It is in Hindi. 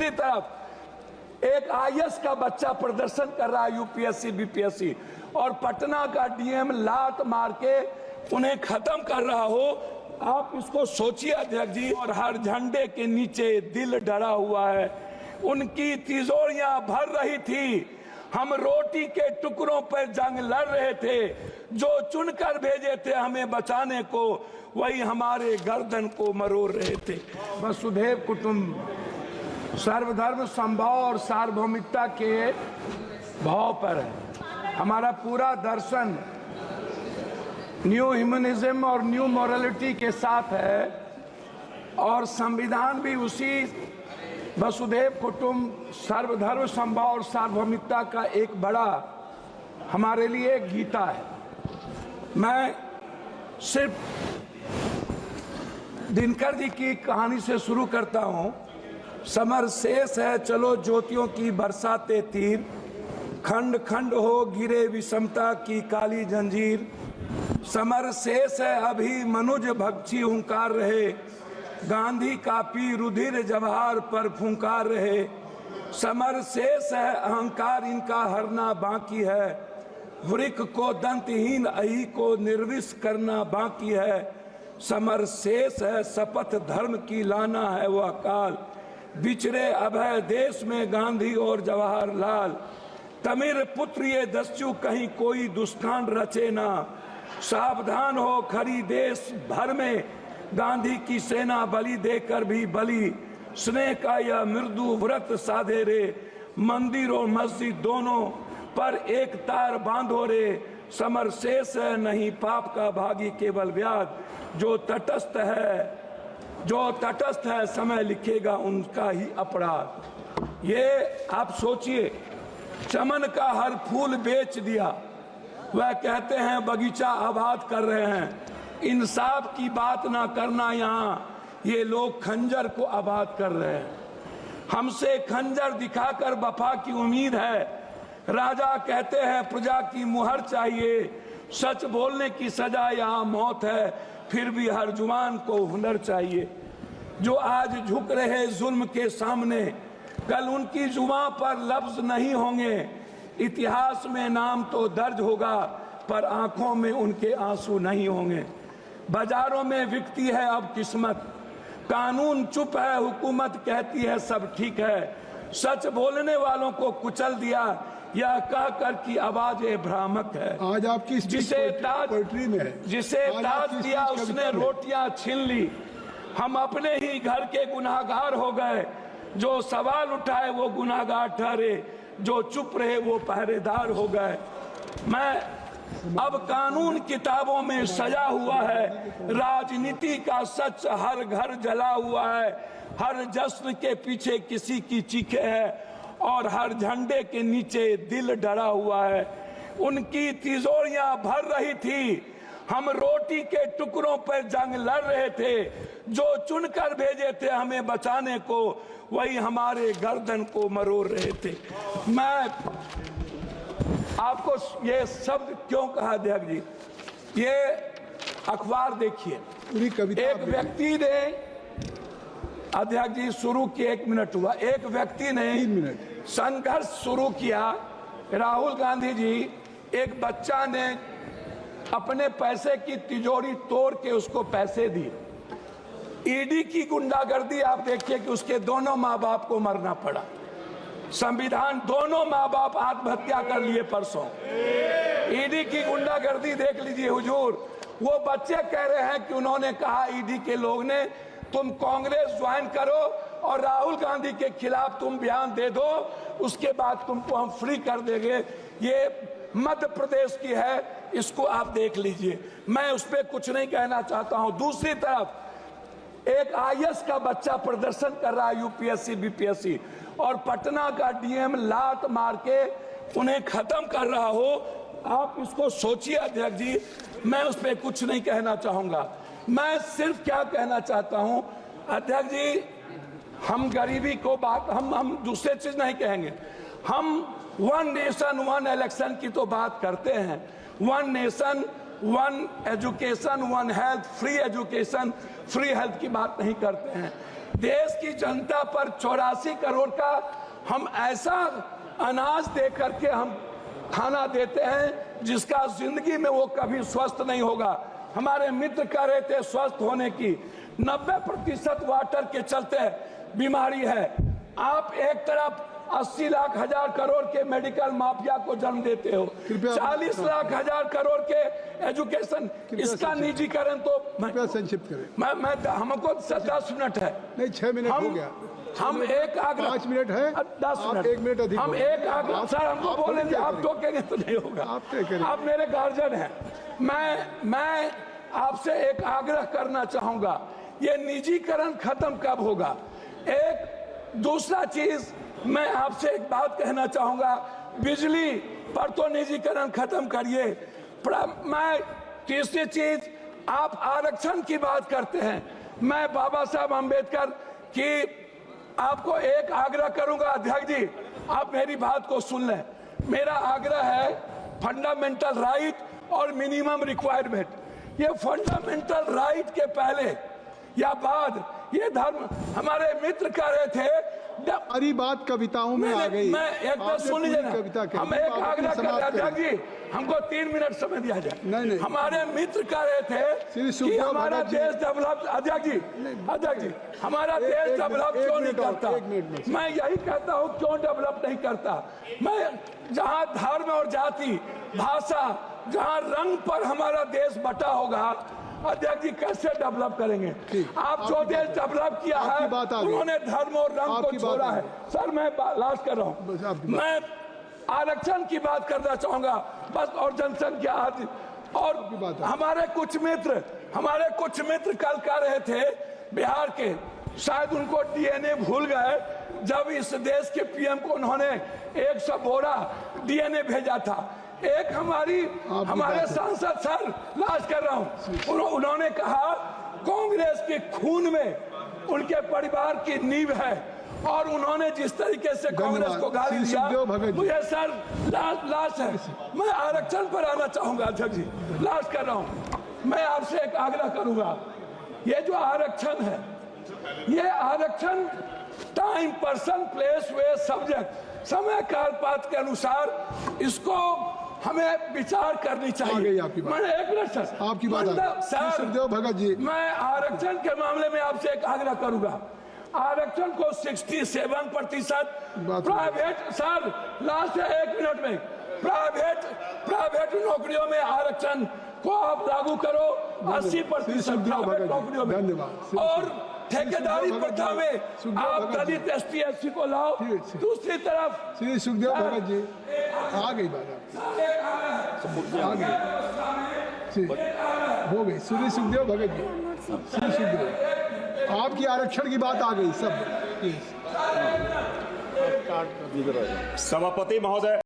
दूसरी तरफ एक आईएएस का बच्चा प्रदर्शन कर रहा है यूपीएससी बीपीएससी, और पटना का डीएम लात मार के उन्हें खत्म कर रहा हो। आप इसको सोचिए अध्यक्ष जी। और हर झंडे के नीचे दिल डरा हुआ है। उनकी तिजोरियां भर रही थी, हम रोटी के टुकड़ों पर जंग लड़ रहे थे, जो चुनकर भेजे थे हमें बचाने को, वही हमारे गर्दन को मरोड़ रहे थे। वसुधैव कुटुंब, सर्वधर्म समभाव और सार्वभौमिकता के भाव पर है हमारा पूरा दर्शन। न्यू ह्यूमनिज्म और न्यू मॉरलिटी के साथ है, और संविधान भी उसी वसुधैव कुटुंब, सर्वधर्म समभाव और सार्वभौमिकता का एक बड़ा हमारे लिए गीता है। मैं सिर्फ दिनकर जी की कहानी से शुरू करता हूं। समर शेष है चलो ज्योतियों की बरसाते तीर, खंड खंड हो गिरे विषमता की काली जंजीर। समर शेष है अभी मनुज भक्षी हुंकार रहे, गांधी कापी रुधिर जवाहर पर फुंकार रहे। समर शेष है अहंकार इनका हरना बाकी है, वृक को दंतहीन अही को निर्विष करना बाकी है। समर शेष है शपथ धर्म की लाना है वह काल, बिछड़े अभय देश में गांधी और जवाहरलाल। तमिर पुत्र ये दस्यु कहीं कोई दुष्कांड रचे ना, सावधान हो खरी देश भर में गांधी की सेना बलि देकर भी बलि। स्नेह का यह मृदु व्रत साधे रे, मंदिर और मस्जिद दोनों पर एक तार बांधो रे। समर शेष है नहीं पाप का भागी केवल व्याध, जो तटस्थ है समय लिखेगा उनका ही अपराध। ये आप सोचिए, चमन का हर फूल बेच दिया, वह कहते हैं बगीचा आबाद कर रहे हैं। इंसाफ की बात ना करना, यहाँ ये लोग खंजर को आबाद कर रहे हैं। हमसे खंजर दिखाकर वफा की उम्मीद है, राजा कहते हैं प्रजा की मुहर चाहिए। सच बोलने की सजा यहाँ मौत है, फिर भी हर जुबान को हुनर चाहिए। जो आज झुक रहे जुल्म के सामने, कल उनकी जुबान पर लफ्ज नहीं होंगे। इतिहास में नाम तो दर्ज होगा, पर आंखों में उनके आंसू नहीं होंगे। बाजारों में बिकती है अब किस्मत, कानून चुप है हुकूमत कहती है सब ठीक है। सच बोलने वालों को कुचल दिया, यह कहकर की आवाज भ्रामक है। आज आपकी जिसे ताज दिया उसने रोटियां छीन ली। हम अपने ही घर के गुनाहगार हो गए, जो सवाल उठाए वो गुनाहगार ठहरे, जो चुप रहे वो पहरेदार हो गए। अब कानून किताबों में सजा हुआ है, राजनीति का सच हर घर जला हुआ है। हर जश्न के पीछे किसी की चीखें है, और हर झंडे के नीचे दिल डरा हुआ है। उनकी तिजोरियां भर रही थी, हम रोटी के टुकड़ों पर जंग लड़ रहे थे, जो चुनकर भेजे थे हमें बचाने को, वही हमारे गर्दन को मरोड़ रहे थे। मैं आपको ये शब्द क्यों कहा अध्यक्ष जी, ये अखबार देखिए। एक व्यक्ति ने अध्यक्ष जी शुरू किया, 1 मिनट हुआ, एक व्यक्ति ने संघर्ष शुरू किया। राहुल गांधी जी, एक बच्चा ने अपने पैसे की तिजोरी तोड़ के उसको पैसे दिए। ईडी की गुंडागर्दी आप देखिए कि उसके दोनों माँ बाप को मरना पड़ा। संविधान, दोनों माँ बाप आत्महत्या कर लिए परसों। ईडी की गुंडागर्दी देख लीजिए हुजूर। वो बच्चे कह रहे हैं कि उन्होंने कहा ईडी के लोग ने, तुम कांग्रेस ज्वाइन करो और राहुल गांधी के खिलाफ तुम बयान दे दो, उसके बाद तुमको हम फ्री कर देंगे। ये मध्य प्रदेश की है, इसको आप देख लीजिए। मैं उस पर कुछ नहीं कहना चाहता हूं। दूसरी तरफ एक आईएएस का बच्चा प्रदर्शन कर रहा है यूपीएससी बीपीएससी, और पटना का डीएम लात मार के उन्हें खत्म कर रहा हो। आप इसको सोचिए अध्यक्ष जी। मैं उस पर कुछ नहीं कहना चाहूंगा। मैं सिर्फ क्या कहना चाहता हूं अध्यक्ष जी, हम गरीबी को बात, हम दूसरे चीज नहीं कहेंगे। हम 1 नेशन 1 इलेक्शन की तो बात करते हैं। 1 nation 1 education 1 health, free education free health की बात नहीं करते हैं। देश की जनता पर 84 करोड़ का हम ऐसा अनाज दे करके हम खाना देते हैं जिसका जिंदगी में वो कभी स्वस्थ नहीं होगा। हमारे मित्र कह रहे थे स्वस्थ होने की 90% वाटर के चलते बीमारी है। आप एक तरफ 80 लाख हजार करोड़ के मेडिकल माफिया को जन्म देते हो, 40 लाख हजार करोड़ के एजुकेशन, इसका निजीकरण तो संक्षिप्त करें। मैं हमको 10 मिनट है, नहीं 6 मिनट हो गया। हम एक आग्रह 5 मिनट है, 10 मिनट, 1 मिनट अधिक, हम एक आग्रह, सर हमको बोलेंगे, आप टोकेंगे तो नहीं होगा। आप मेरे गार्जियन हैं, मैं आपसे एक आग्रह करना चाहूंगा, ये निजीकरण खत्म कब होगा? एक दूसरा चीज मैं आपसे एक बात कहना चाहूंगा, बिजली पर तो निजीकरण खत्म करिए। मैं तीसरी चीज, आप आरक्षण की बात करते हैं, मैं बाबा साहब अम्बेडकर की आपको एक आग्रह करूंगा, अध्यक्ष जी आप मेरी बात को सुन लें। मेरा आग्रह है फंडामेंटल राइट और मिनिमम रिक्वायरमेंट। ये फंडामेंटल राइट के पहले या बाद ये धर्म, हमारे मित्र कह रहे थे हमारी बात कविताओं में आ गई। मैं एक बात सुन लीजिए ना, हम एक आग्रह कर रहे अध्यक्ष जी, हमको 3 मिनट समय दिया जाए। नहीं। हमारे मित्र कह रहे थे कि हमारा देश डेवलप, अध्यक्ष जी हमारा देश डेवलप क्यों नहीं करता? मैं यही कहता हूँ क्यों डेवलप नहीं करता। मैं जहाँ धर्म और जाति भाषा, जहाँ रंग पर हमारा देश बटा होगा, अध्यक्ष जी कैसे डेवलप करेंगे? आप जो देश डेवलप किया है उन्होंने धर्म और रंग को छोड़ा है। सर मैं लास्ट कर रहा हूँ, मैं आरक्षण की बात करना चाहूंगा बस, और जनसंख्या आदि। और हमारे कुछ मित्र कल कह रहे थे बिहार के, शायद उनको डीएनए भूल गए जब इस देश के पीएम को उन्होंने 100 बोरा डीएनए भेजा था। एक हमारे सांसद, सर लास्ट कर रहा हूं, उन्होंने कहा कांग्रेस के खून में उनके परिवार की नींव है, और उन्होंने जिस तरीके से कांग्रेस को गाली दिया, मुझे सर लास्ट है, मैं आरक्षण पर आना चाहूंगा अध्यक्ष जी, लास्ट कर रहा हूं। मैं आपसे एक आग्रह करूंगा, ये जो आरक्षण है, ये आरक्षण टाइम, पर्सन, प्लेस, वे, सब्जेक्ट, समय काल पात्र के अनुसार इसको हमें विचार करनी चाहिए। मैंने एक मिनट सर, आपकी बात सुखदेव भगत जी, मैं आरक्षण के मामले में आपसे एक आग्रह करूंगा, आरक्षण को 67% प्राइवेट, सर लास्ट है 1 मिनट में, प्राइवेट नौकरियों में आरक्षण को आप लागू करो, 80% प्राइवेट नौकरियों में, और ठेकेदारी प्रथा में आप दलित ST SC को लाओ। दूसरी तरफ श्री सुखदेव भगत जी, आ गई बात, आ गई, हो गई। श्री सुखदेव भगत जी, श्री सुखदेव, आपकी आरक्षण की बात आ गई सब। सभापति महोदय,